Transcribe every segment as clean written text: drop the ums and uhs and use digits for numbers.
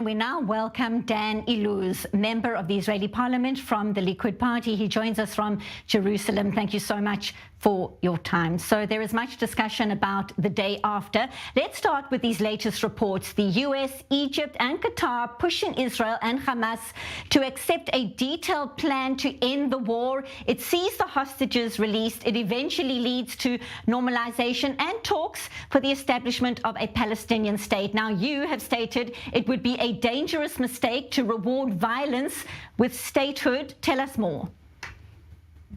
We now welcome Dan Iluz, member of the Israeli parliament from the Likud party. He joins us from Jerusalem. Thank you so much for your time. So there is much discussion about the day after. Let's start with these latest reports. The US, Egypt and Qatar pushing Israel and Hamas to accept a detailed plan to end the war. It sees the hostages released. It eventually leads to normalization and talks for the establishment of a Palestinian state. Now, you have stated it would be a dangerous mistake to reward violence with statehood. Tell us more.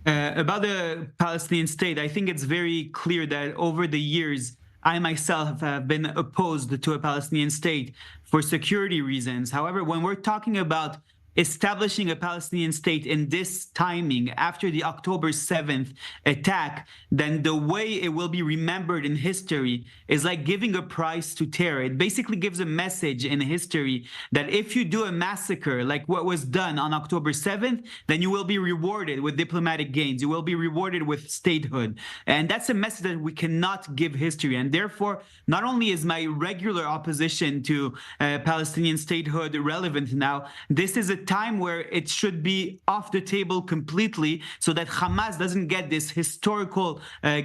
About the Palestinian state, I think it's very clear that over the years, I myself have been opposed to a Palestinian state for security reasons. However, when we're talking about establishing a Palestinian state in this timing after the October 7th attack, then the way it will be remembered in history is like giving a prize to terror. It basically gives a message in history that if you do a massacre like what was done on October 7th, then you will be rewarded with diplomatic gains. You will be rewarded with statehood. And that's a message that we cannot give history. And therefore, not only is my regular opposition to Palestinian statehood relevant now, this is a time where it should be off the table completely so that Hamas doesn't get this historical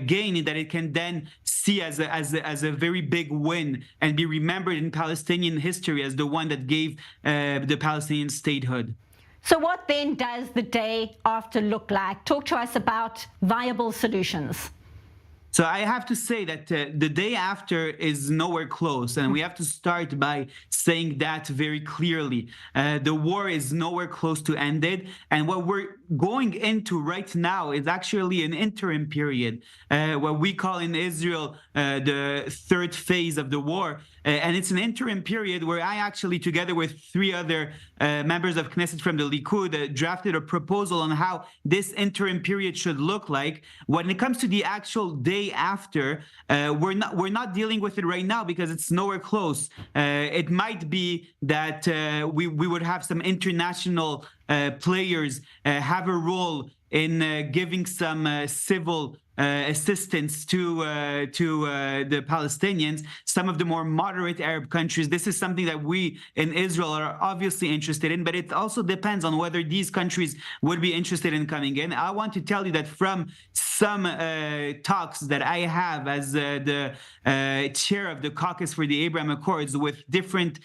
gain that it can then see as a very big win and be remembered in Palestinian history as the one that gave the Palestinian statehood. So what then does the day after look like? Talk to us about viable solutions. So I have to say that the day after is nowhere close, and we have to start by saying that very clearly. The war is nowhere close to ended, and what we're going into right now is actually an interim period, what we call in Israel the third phase of the war. And it's an interim period where I actually, together with three other members of Knesset from the Likud, drafted a proposal on how this interim period should look like. When it comes to the actual day after, we're not dealing with it right now because it's nowhere close. It might be that we would have some international players have a role in giving some civil assistance to the Palestinians, some of the more moderate Arab countries. This is something that we in Israel are obviously interested in, but it also depends on whether these countries would be interested in coming in. I want to tell you that from some talks that I have as the chair of the caucus for the Abraham Accords with different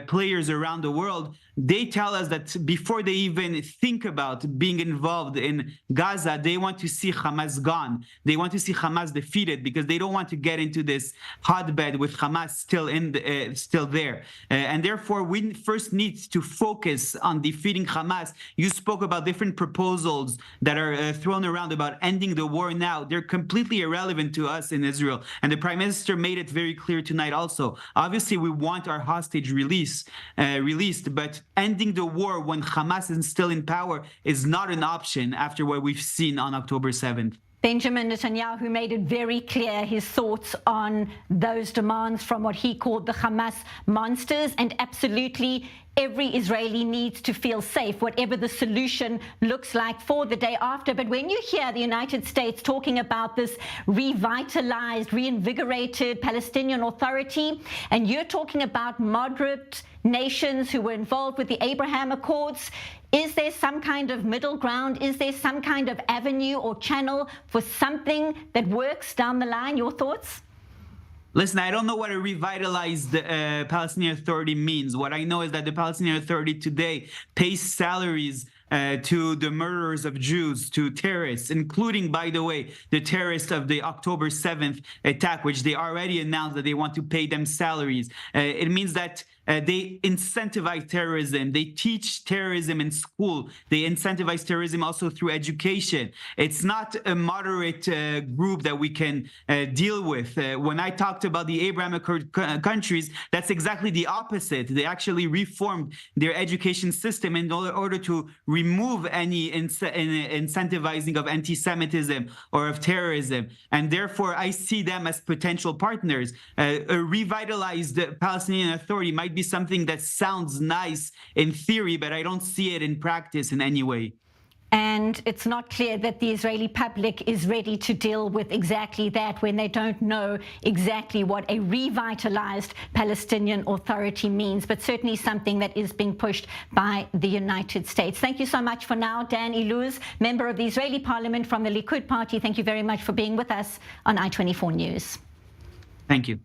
players around the world, they tell us that before they even think about being involved in Gaza, they want to see Hamas gone. They want to see Hamas defeated because they don't want to get into this hotbed with Hamas still there. And therefore, we first need to focus on defeating Hamas. You spoke about different proposals that are thrown around about ending the war now. They're completely irrelevant to us in Israel. And the Prime Minister made it very clear tonight also. Obviously, we want our hostage released, but ending the war when Hamas is still in power is not an option after what we've seen on October 7th. Benjamin Netanyahu made it very clear his thoughts on those demands from what he called the Hamas monsters, and absolutely every Israeli needs to feel safe, whatever the solution looks like for the day after. But when you hear the United States talking about this revitalized, reinvigorated Palestinian Authority, and you're talking about moderate nations who were involved with the Abraham Accords, is there some kind of middle ground? Is there some kind of avenue or channel for something that works down the line? Your thoughts? Listen, I don't know what a revitalized Palestinian Authority means. What I know is that the Palestinian Authority today pays salaries to the murderers of Jews, to terrorists, including, by the way, the terrorists of the October 7th attack, which they already announced that they want to pay them salaries. It means that they incentivize terrorism. They teach terrorism in school. They incentivize terrorism also through education. It's not a moderate group that we can deal with. When I talked about the Abraham Accord countries, that's exactly the opposite. They actually reformed their education system in order to remove any incentivizing of anti-Semitism or of terrorism. And therefore, I see them as potential partners. A revitalized Palestinian Authority might be something that sounds nice in theory, but I don't see it in practice in any way. And it's not clear that the Israeli public is ready to deal with exactly that when they don't know exactly what a revitalized Palestinian Authority means, but certainly something that is being pushed by the United States. Thank you so much for now, Dan Iluz, member of the Israeli Parliament from the Likud Party. Thank you very much for being with us on I-24 News. Thank you.